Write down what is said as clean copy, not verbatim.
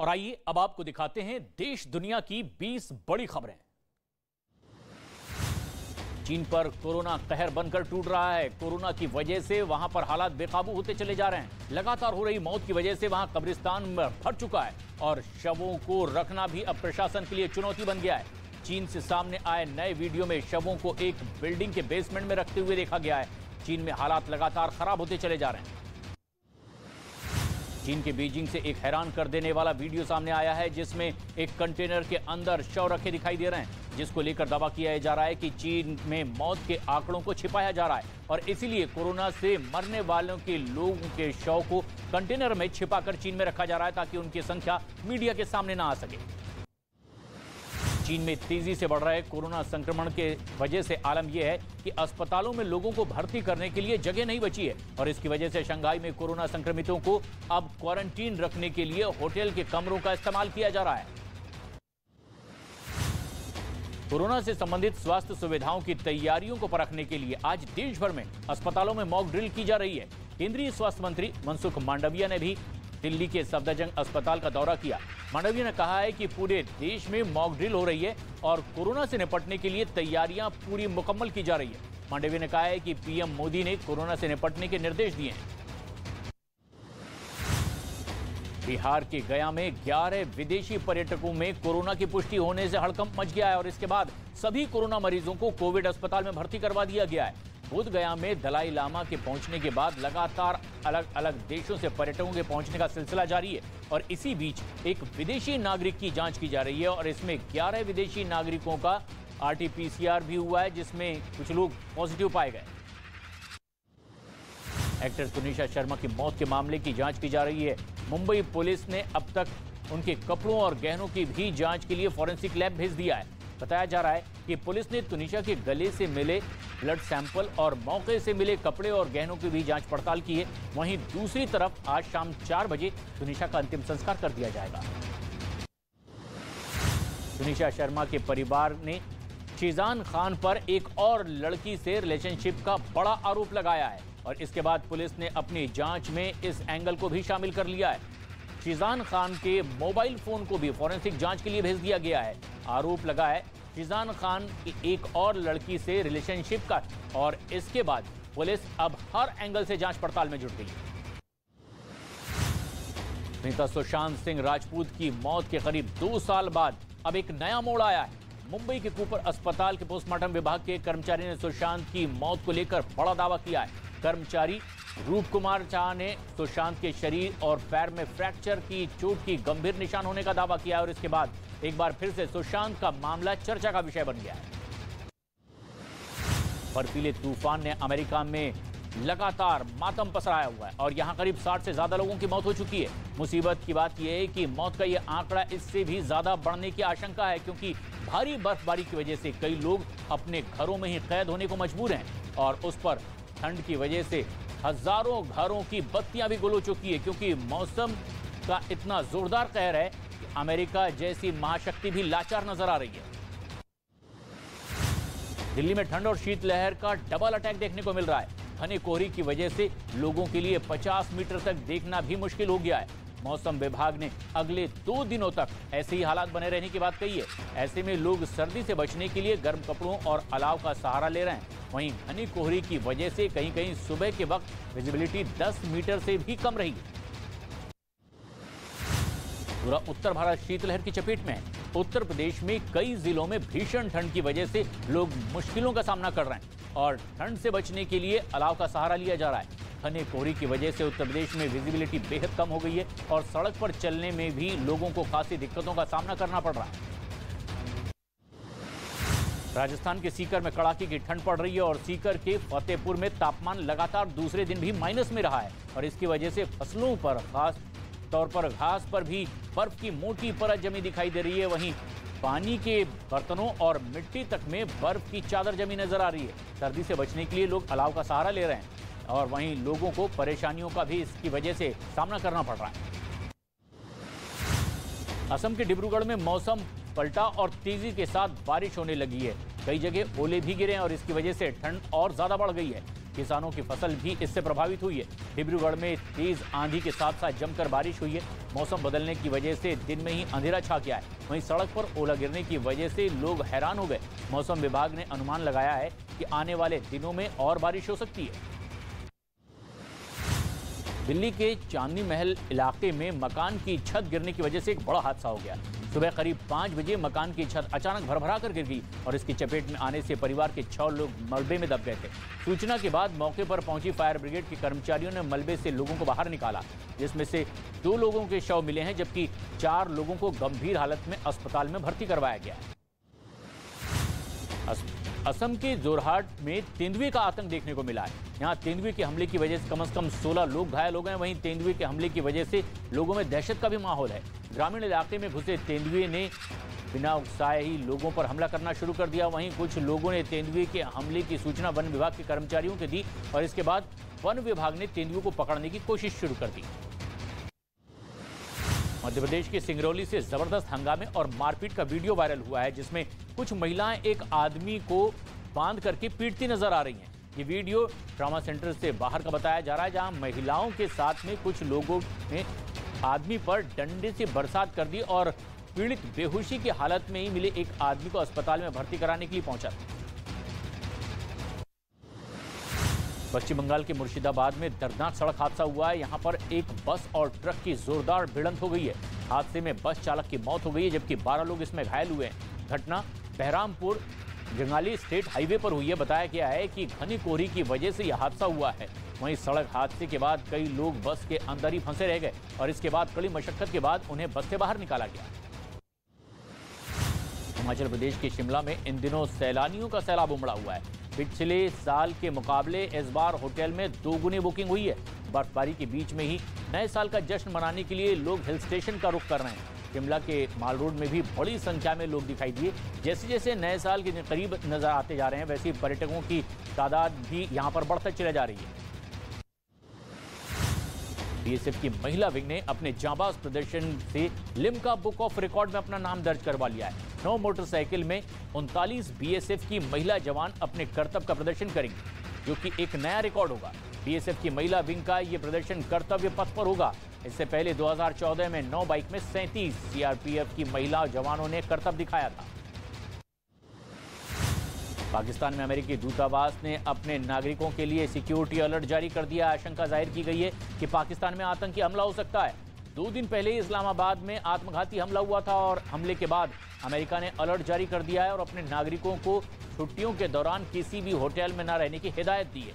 और आइए अब आपको दिखाते हैं देश दुनिया की 20 बड़ी खबरें। चीन पर कोरोना कहर बनकर टूट रहा है। कोरोना की वजह से वहां पर हालात बेकाबू होते चले जा रहे हैं। लगातार हो रही मौत की वजह से वहां कब्रिस्तान भर चुका है और शवों को रखना भी अब प्रशासन के लिए चुनौती बन गया है। चीन से सामने आए नए वीडियो में शवों को एक बिल्डिंग के बेसमेंट में रखते हुए देखा गया है। चीन में हालात लगातार खराब होते चले जा रहे हैं। चीन के बीजिंग से एक हैरान कर देने वाला वीडियो सामने आया है, जिसमें एक कंटेनर के अंदर शव रखे दिखाई दे रहे हैं, जिसको लेकर दावा किया जा रहा है कि चीन में मौत के आंकड़ों को छिपाया जा रहा है और इसीलिए कोरोना से मरने वालों के लोगों के शव को कंटेनर में छिपाकर चीन में रखा जा रहा है ताकि उनकी संख्या मीडिया के सामने ना आ सके। चीन में तेजी से बढ़ रहे कोरोना संक्रमण के वजह से आलम यह है कि अस्पतालों में लोगों को भर्ती करने के लिए जगह नहीं बची है और इसकी वजह से शंघाई में कोरोना संक्रमितों को अब क्वारंटीन रखने के लिए होटल के कमरों का इस्तेमाल किया जा रहा है। कोरोना से संबंधित स्वास्थ्य सुविधाओं की तैयारियों को परखने के लिए आज देश भर में अस्पतालों में मॉक ड्रिल की जा रही है। केंद्रीय स्वास्थ्य मंत्री मनसुख मांडविया ने भी दिल्ली के सफदरजंग अस्पताल का दौरा किया। मांडविया ने कहा है कि पूरे देश में मॉक ड्रिल हो रही है और कोरोना से निपटने के लिए तैयारियां पूरी मुकम्मल की जा रही है। मांडविया ने कहा है कि पीएम मोदी ने कोरोना से निपटने के निर्देश दिए हैं। बिहार के गया में 11 विदेशी पर्यटकों में कोरोना की पुष्टि होने से हड़कंप मच गया है और इसके बाद सभी कोरोना मरीजों को कोविड अस्पताल में भर्ती करवा दिया गया है। बोधगया में दलाई लामा के पहुंचने के बाद लगातार अलग अलग देशों से पर्यटकों के पहुंचने का सिलसिला जारी है और इसी बीच एक विदेशी नागरिक की जांच की जा रही है और इसमें 11 विदेशी नागरिकों का आरटी-पीसीआर भी हुआ है, जिसमें कुछ लोग पॉजिटिव पाए गए। एक्टर तुनिशा शर्मा की मौत के मामले की जांच की जा रही है। मुंबई पुलिस ने अब तक उनके कपड़ों और गहनों की भी जांच के लिए फॉरेंसिक लैब भेज दिया है। बताया जा रहा है कि पुलिस ने तुनिशा के गले से मिले ब्लड सैंपल और मौके से मिले कपड़े और गहनों की भी जांच पड़ताल की है। वहीं दूसरी तरफ आज शाम 4 बजे तुनिशा का अंतिम संस्कार कर दिया जाएगा। तुनिशा शर्मा के परिवार ने शीजान खान पर एक और लड़की से रिलेशनशिप का बड़ा आरोप लगाया है और इसके बाद पुलिस ने अपनी जांच में इस एंगल को भी शामिल कर लिया है। शीजान खान के मोबाइल फोन को भी फॉरेंसिक जांच के लिए भेज दिया गया है। आरोप लगा है शीजान खान की एक और लड़की से रिलेशनशिप का और इसके बाद पुलिस अब हर एंगल से जांच पड़ताल में जुट गई है। अभिनेता सुशांत सिंह राजपूत की मौत के करीब 2 साल बाद अब एक नया मोड़ आया है। मुंबई के कूपर अस्पताल के पोस्टमार्टम विभाग के कर्मचारी ने सुशांत की मौत को लेकर बड़ा दावा किया है। कर्मचारी रूप कुमार झा ने सुशांत के शरीर और पैर में फ्रैक्चर की चोट की गंभीर निशान होने का दावा किया और इसके बाद एक बार फिर से सुशांत का मामला चर्चा का विषय बन गया है। बर्फीले तूफान ने अमेरिका में लगातार मातम पसराया हुआ है और यहां करीब 60 से ज्यादा लोगों की मौत हो चुकी है। मुसीबत की बात यह है कि मौत का यह आंकड़ा इससे भी ज्यादा बढ़ने की आशंका है, क्योंकि भारी बर्फबारी की वजह से कई लोग अपने घरों में ही कैद होने को मजबूर हैं और उस पर ठंड की वजह से हजारों घरों की बत्तियां भी गुल हो चुकी है, क्योंकि मौसम का इतना जोरदार कहर है कि अमेरिका जैसी महाशक्ति भी लाचार नजर आ रही है। दिल्ली में ठंड और शीतलहर का डबल अटैक देखने को मिल रहा है। घने कोहरे की वजह से लोगों के लिए 50 मीटर तक देखना भी मुश्किल हो गया है। मौसम विभाग ने अगले 2 दिनों तक ऐसे ही हालात बने रहने की बात कही है। ऐसे में लोग सर्दी से बचने के लिए गर्म कपड़ों और अलाव का सहारा ले रहे हैं। वहीं घनी कोहरे की वजह से कहीं कहीं सुबह के वक्त विजिबिलिटी 10 मीटर से भी कम रही है। पूरा उत्तर भारत शीतलहर की चपेट में है। उत्तर प्रदेश में कई जिलों में भीषण ठंड की वजह से लोग मुश्किलों का सामना कर रहे हैं और ठंड से बचने के लिए अलाव का सहारा लिया जा रहा है। घने कोहरे की वजह से उत्तर प्रदेश में विजिबिलिटी बेहद कम हो गई है और सड़क पर चलने में भी लोगों को खासी दिक्कतों का सामना करना पड़ रहा है। राजस्थान के सीकर में कड़ाके की ठंड पड़ रही है और सीकर के फतेहपुर में तापमान लगातार दूसरे दिन भी माइनस में रहा है और इसकी वजह से फसलों पर, खास तौर पर घास पर भी बर्फ की मोटी परत जमी दिखाई दे रही है। वहीं पानी के बर्तनों और मिट्टी तक में बर्फ की चादर जमी नजर आ रही है। सर्दी से बचने के लिए लोग अलाव का सहारा ले रहे हैं और वहीं लोगों को परेशानियों का भी इसकी वजह से सामना करना पड़ रहा है। असम के डिब्रूगढ़ में मौसम पलटा और तेजी के साथ बारिश होने लगी है। कई जगह ओले भी गिरे और इसकी वजह से ठंड और ज्यादा बढ़ गई है। किसानों की फसल भी इससे प्रभावित हुई है। डिब्रूगढ़ में तेज आंधी के साथ साथ जमकर बारिश हुई है। मौसम बदलने की वजह से दिन में ही अंधेरा छा गया है। वहीं सड़क पर ओला गिरने की वजह से लोग हैरान हो गए। मौसम विभाग ने अनुमान लगाया है कि आने वाले दिनों में और बारिश हो सकती है। दिल्ली के चांदनी महल इलाके में मकान की छत गिरने की वजह से एक बड़ा हादसा हो गया। सुबह करीब 5 बजे मकान की छत अचानक भरभरा कर गिर गई और इसकी चपेट में आने से परिवार के 6 लोग मलबे में दब गए थे। सूचना के बाद मौके पर पहुंची फायर ब्रिगेड के कर्मचारियों ने मलबे से लोगों को बाहर निकाला, जिसमें से 2 लोगों के शव मिले हैं, जबकि 4 लोगों को गंभीर हालत में अस्पताल में भर्ती करवाया गया है। असम के जोरहाट में तेंदुए का आतंक देखने को मिला है। यहाँ तेंदुए के हमले की वजह से कम 16 लोग घायल हो गए। वहीं तेंदुए के हमले की वजह से लोगों में दहशत का भी माहौल है। ग्रामीण इलाके में घुसे तेंदुए ने बिना उकसाए ही लोगों पर हमला करना शुरू कर दिया। वहीं कुछ लोगों ने तेंदुए के हमले की सूचना वन विभाग के कर्मचारियों को दी और इसके बाद वन विभाग ने तेंदुए को पकड़ने की कोशिश शुरू कर दी। मध्य प्रदेश के सिंगरौली से जबरदस्त हंगामे और मारपीट का वीडियो वायरल हुआ है, जिसमें कुछ महिलाएं एक आदमी को बांध करके पीटती नजर आ रही हैं। ये वीडियो ट्रॉमा सेंटर से बाहर का बताया जा रहा है, जहां महिलाओं के साथ में कुछ लोगों ने आदमी पर डंडे से बरसात कर दी और पीड़ित बेहोशी की हालत में ही मिले एक आदमी को अस्पताल में भर्ती कराने के लिए पहुंचा। पश्चिम बंगाल के मुर्शिदाबाद में दर्दनाक सड़क हादसा हुआ है। यहां पर एक बस और ट्रक की जोरदार भिड़ंत हो गई है। हादसे में बस चालक की मौत हो गई है, जबकि 12 लोग इसमें घायल हुए हैं। घटना बहरामपुर जंगाली स्टेट हाईवे पर हुई है। बताया गया है कि घनी कोहरी की वजह से यह हादसा हुआ है। वहीं सड़क हादसे के बाद कई लोग बस के अंदर ही फंसे रह गए और इसके बाद कड़ी मशक्कत के बाद उन्हें बस से बाहर निकाला गया। हिमाचल प्रदेश के शिमला में इन दिनों सैलानियों का सैलाब उमड़ा हुआ है। पिछले साल के मुकाबले इस बार होटल में 2 गुनी बुकिंग हुई है। बर्फबारी के बीच में ही नए साल का जश्न मनाने के लिए लोग हिल स्टेशन का रुख कर रहे हैं। शिमला के माल रोड में भी बड़ी संख्या में लोग दिखाई दिए। जैसे जैसे नए साल के करीब नजर आते जा रहे हैं, वैसे पर्यटकों की तादाद भी यहां पर बढ़ती चली जा रही है। बीएसएफ की महिला विंग ने अपने जांबाज प्रदर्शन से लिम्का बुक ऑफ रिकॉर्ड में अपना नाम दर्ज करवा लिया है। 9 मोटरसाइकिल में 39 बीएसएफ की महिला जवान अपने कर्तव्य का प्रदर्शन करेंगी, जो कि एक नया रिकॉर्ड होगा। बीएसएफ की महिला विंग का यह प्रदर्शन कर्तव्य पथ पर होगा। इससे पहले 2014 में 9 बाइक में 37 सीआरपीएफ की महिला जवानों ने कर्तव्य दिखाया था। पाकिस्तान में अमेरिकी दूतावास ने अपने नागरिकों के लिए सिक्योरिटी अलर्ट जारी कर दिया। आशंका जाहिर की गई है कि पाकिस्तान में आतंकी हमला हो सकता है। 2 दिन पहले इस्लामाबाद में आत्मघाती हमला हुआ था और हमले के बाद अमेरिका ने अलर्ट जारी कर दिया है और अपने नागरिकों को छुट्टियों के दौरान किसी भी होटल में न रहने की हिदायत दी है।